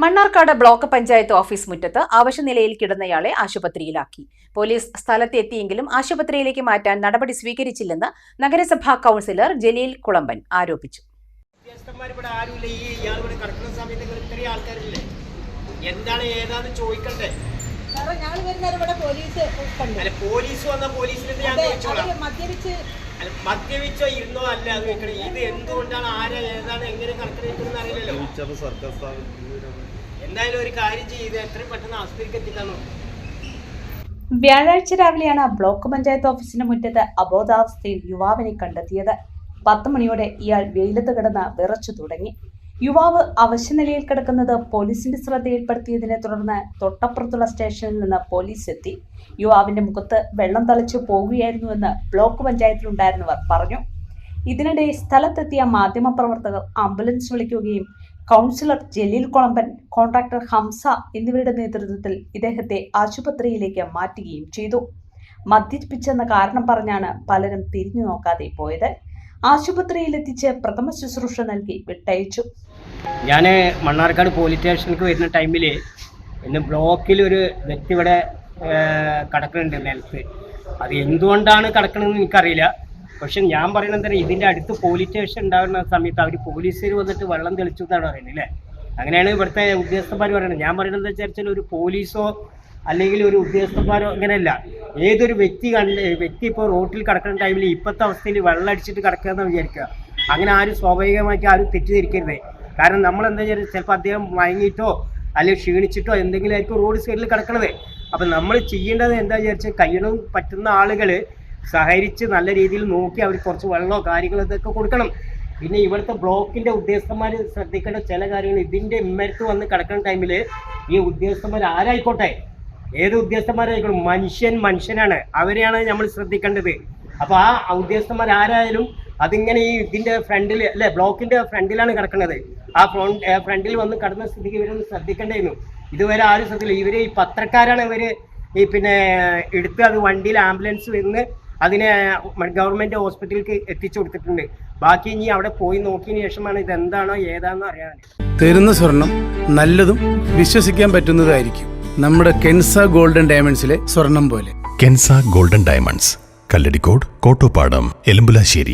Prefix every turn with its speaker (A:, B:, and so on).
A: Mannarkkad block panchayat office മുറ്റത്ത് അവശനിലയിൽ കിടന്നയാളെ ആശുപത്രിയിലാക്കി. Police സ്ഥലത്തെത്തിയെങ്കിലും ആശുപത്രിയിലേക്ക് മാറ്റാൻ നടപടി സ്വീകരിച്ചില്ലെന്ന് നഗരസഭാ കൗൺസിലർ ജലീൽ കുളമ്പൻ ആരോപിച്ചു.
B: മദ്യപിച്ചോ ഇരുന്നോ അല്ല അത് വെക്കണേ. ഇത് എന്തുകൊണ്ടാണ് ആരാ ഏതാണ് എങ്ങനെ കണക്കിലെടുക്കുന്ന അറിയില്ലല്ലോ. എന്തായാലും ഒരു കാര്യം ചെയ്ത് എത്രയും പെട്ടെന്ന് ആസ്പത്രിക്ക് എത്തിക്കാന്നോ.
C: വ്യാഴാഴ്ച രാവിലെയാണ് ബ്ലോക്ക് പഞ്ചായത്ത് ഓഫീസിന് മുറ്റത്ത് അബോധാവസ്ഥയിൽ യുവാവിനെ കണ്ടെത്തിയത്. 10 മണിയോടെ ഇയാൾ വെയിലത്ത് കിടന്ന് വിറച്ചു തുടങ്ങി. യുവാവ് അവശനിലയിൽ കിടക്കുന്നത് പോലീസിന്റെ ശ്രദ്ധയിൽപ്പെടുത്തിയതിനെ തുടർന്ന് തൊട്ടപ്പുറത്തുള്ള സ്റ്റേഷനിൽ നിന്ന് പോലീസ് എത്തി. യുവാവിന്റെ മുഖത്ത് വെള്ളം തളിച്ചു പോകുകയായിരുന്നുവെന്ന് ബ്ലോക്ക് പഞ്ചായത്തിലുണ്ടായിരുന്നവർ പറഞ്ഞു. ഇതിനിടെ സ്ഥലത്തെത്തിയ മാധ്യമപ്രവർത്തകർ ആംബുലൻസ് വിളിക്കുകയും കൗൺസിലർ ജലീൽ കുളമ്പൻ, കോൺട്രാക്ടർ ഹംസ എന്നിവരുടെ നേതൃത്വത്തിൽ ഇദ്ദേഹത്തെ ആശുപത്രിയിലേക്ക് മാറ്റുകയും ചെയ്തു. മദ്യപിച്ചെന്ന കാരണം പറഞ്ഞാണ് പലരും തിരിഞ്ഞു നോക്കാതെ പോയത്. ആശുപത്രിയിലെത്തിച്ച് പ്രഥമ ശുശ്രൂഷ നൽകി വിട്ടയച്ചു.
B: ഞാൻ മണ്ണാർക്കാട് പോലീസ് സ്റ്റേഷനിലേക്ക് വരുന്ന ടൈമിൽ ഇന്ന് ബ്ലോക്കിൽ ഒരു വ്യക്തി ഇവിടെ കിടക്കുന്നുണ്ട് നിലത്ത്. അത് എന്തുകൊണ്ടാണ് കിടക്കണമെന്ന് എനിക്കറിയില്ല. പക്ഷെ ഞാൻ പറയുന്നത് ഇതിൻ്റെ അടുത്ത് പോലീസ് സ്റ്റേഷൻ ഉണ്ടാകുന്ന സമയത്ത് അവർ പോലീസുകാർ വന്നിട്ട് വെള്ളം തെളിച്ചു എന്നാണ് പറയുന്നത് അല്ലേ. അങ്ങനെയാണ് ഇവിടുത്തെ ഉദ്യോഗസ്ഥന്മാർ പറയുന്നത്. ഞാൻ പറയുന്നത് വെച്ചാൽ ഒരു പോലീസോ അല്ലെങ്കിൽ ഒരു ഉദ്യോഗസ്ഥന്മാരോ അങ്ങനെയല്ല, ഏതൊരു വ്യക്തി ഇപ്പോൾ റോട്ടിൽ കിടക്കുന്ന ടൈമിൽ ഇപ്പോഴത്തെ അവസ്ഥയിൽ വെള്ളം അടിച്ചിട്ട് കിടക്കുക എന്ന് വിചാരിക്കുക. അങ്ങനെ ആരും സ്വാഭാവികമായിട്ട് ആരും തെറ്റിദ്ധരിക്കരുത്. കാരണം നമ്മളെന്താ വിചാരിച്ചാൽ ചിലപ്പോൾ അദ്ദേഹം മയങ്ങിയിട്ടോ അല്ലെങ്കിൽ ക്ഷീണിച്ചിട്ടോ എന്തെങ്കിലും ആയിരിക്കും റോഡ് സൈഡിൽ കിടക്കണത്. അപ്പം നമ്മൾ ചെയ്യേണ്ടത് എന്താ വിചാരിച്ചാൽ കഴിയണം പറ്റുന്ന ആളുകൾ സഹകരിച്ച് നല്ല രീതിയിൽ നോക്കി അവർ കുറച്ച് വെള്ളമോ കാര്യങ്ങളോ ഇതൊക്കെ കൊടുക്കണം. പിന്നെ ഇവിടുത്തെ ബ്ലോക്കിൻ്റെ ഉദ്യോഗസ്ഥന്മാർ ശ്രദ്ധിക്കേണ്ട ചില കാര്യങ്ങൾ, ഇതിൻ്റെ ഇമ്മരത്ത് വന്ന് കിടക്കുന്ന ടൈമിൽ ഈ ഉദ്യോഗസ്ഥന്മാർ ആരായിക്കോട്ടെ, ഏത് ഉദ്യോഗസ്ഥന്മാരായിക്കോട്ടെ, മനുഷ്യനാണ്, അവരെയാണ് നമ്മൾ ശ്രദ്ധിക്കേണ്ടത്. അപ്പോൾ ആ ഉദ്യോഗസ്ഥന്മാർ ആരായാലും അതിങ്ങനെ ഈ ഇതിൻ്റെ ഫ്രണ്ടിൽ അല്ലേ, ബ്ലോക്കിൻ്റെ ഫ്രണ്ടിലാണ് കിടക്കുന്നത്. ആ ഫ്രണ്ടിൽ വന്ന് കിടന്ന സ്ഥിതിക്ക് ഇവരൊന്ന് ശ്രദ്ധിക്കേണ്ടിയിരുന്നു. ഇതുവരെ ആരും ശ്രദ്ധിക്കില്ല. ഇവർ ഈ പത്രക്കാരാണ് ഇവർ ഈ പിന്നെ എടുത്ത് അത് വണ്ടിയിൽ ആംബുലൻസ് വന്ന് അതിനെ ഗവൺമെൻറ് ഹോസ്പിറ്റലിലേക്ക് എത്തിച്ചു കൊടുത്തിട്ടുണ്ട്. ബാക്കി ഇനി അവിടെ പോയി നോക്കിയതിന് ശേഷമാണ് ഇതെന്താണോ ഏതാണെന്നോ അറിയാൻ.
D: തരുന്ന സ്വർണം നല്ലതും വിശ്വസിക്കാൻ പറ്റുന്നതായിരിക്കും. നമ്മുടെ കെൻസ ഗോൾഡൻ ഡയമണ്ട്സിലെ സ്വർണം പോലെ.
E: Kenza golden diamonds, Kalladikode, Kottopadam, Elambulassery.